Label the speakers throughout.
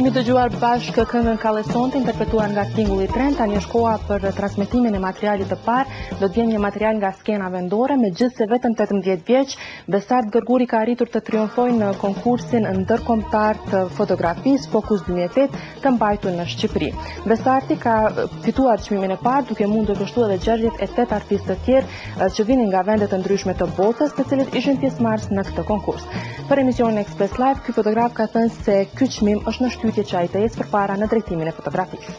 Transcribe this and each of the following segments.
Speaker 1: Kemi dëgjuar bashkë këngën Kallesonte interpretuar nga tingulli Trend. Tani është koha për transmetimin e materialit të parë. Do të vjen një material nga skena vendore, megjithse vetëm 18 vjeç, Besart Gërguri ka arritur të triumfojë në konkursin ndërkombëtar të fotografisë Focus 2008 të mbajtur në Shqipëri. Besarti ka fituar çmimin e parë duke mundur kështu edhe 68 artistë të tjerë që vinin nga vende të ndryshme të botës, të cilët ishin pjesëmarrës në këtë konkurs. Për emisionin Express Live, ky fotograf ka thënë se ky çmim është në shtytje që ai të ecë përpara në drejtimin e fotografisë.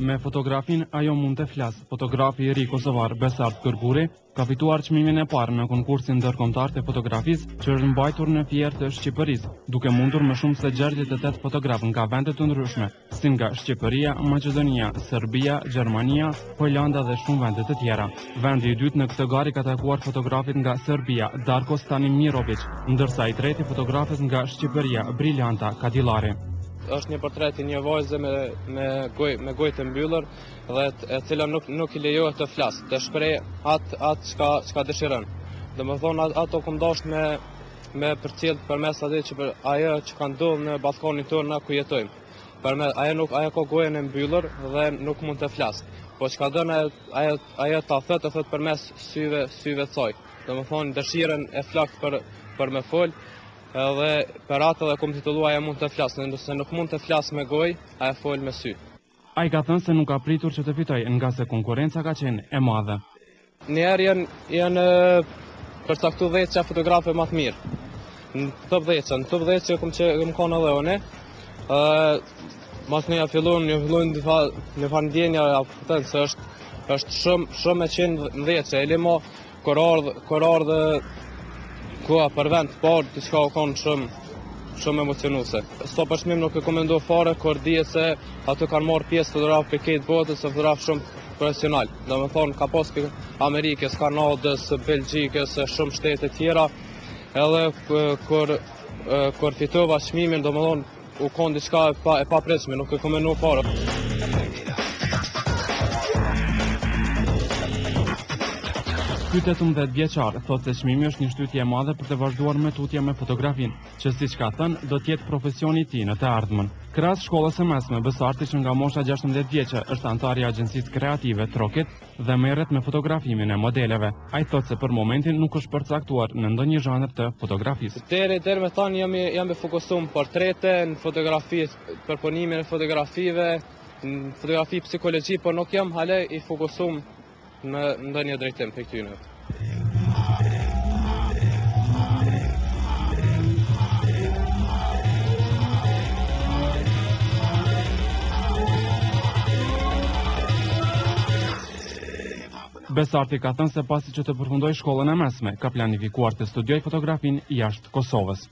Speaker 2: Me fotografin ajo mund të flasë. Fotografi i ri kosovar Besart Gërguri ka fituar çmimin e parë në konkursin ndërkombëtar të fotografisë që është mbajtur në Fier të Shqipërisë, duke mundur më shumë se 68 fotograf nga vende të ndryshme, si nga Shqipëria, Maqedonia, Serbia, Gjermania, Holanda dhe shumë vende të tjera. Vendi i dytë në këtë garë ka takuar fotografit nga Serbia, Darko Stanimirović, ndërsa i treti fotografës nga Shqipëria, Briljanta Kadillari.
Speaker 3: Është një portret i një vajze me gojë të mbyllur dhe e cila nuk i lejohet të flasë, të shpreh atë çka dëshiron. Domethënë ato këndosh me përcjell përmes atij që ajo që ka ndodhur në balkonin tonë ku jetojmë. Ajo ka gojën e mbyllur dhe nuk mund të flasë. Po çka don ajo ta thotë përmes syve të saj. Domethënë dëshirën e flakt për me fol. Edhe për atë dhe kom titulluar ajo mund të flasë, nëse nuk mund të flasë me gojë, ajo fol me sy.
Speaker 2: Ai ka thënë se nuk ka pritur që të fitojë, nga se konkurenca ka qenë e madhe.
Speaker 3: Njerë janë përcaktuar 10 fotografe më të mirë. Në top 10 që kom kanë edhe unë. Mas ne fillon në vandjenja apo se është shumë e qenë 10 e lemo kur ardh koha për vend të parë, diçka u konë shumë emocionuese. Sto për çmim nuk e komendo fare, kur dihet se ato kanë marrë pjesë fotografë për këtë botës, fotografë shumë profesional. Domethënë ka pas për Amerikës, Kanadës, Belgjikës, shumë shtete tjera. Edhe kur fitova çmimin, domethënë u konë diçka e papritshme, nuk e komendo fare.
Speaker 2: Ky 18 vjeçar thotë se çmimi është një shtytje e madhe për të vazhduar me tutje me fotografinë, që siç ka thënë, do të jetë profesioni i tij në të ardhmen. Krahas shkollës së mesme, Besarti që nga mosha 16 vjeçë është antar i agjencisë kreative Trokit dhe merret me fotografimin e modeleve. Ai thotë se për momentin nuk është përcaktuar në ndonjë zhanër të fotografisë.
Speaker 3: Deri më tani jam e fokusuar në portrete, në fotografi, përpunimin e fotografive, në fotografi psikologji, por nuk jam hala i fokusuar në ndonjë drejtim për këtyre.
Speaker 2: Besarti ka thënë se pasi që të përfundoj shkollën e mesme, ka planifikuar të studioj fotografinë jashtë Kosovës.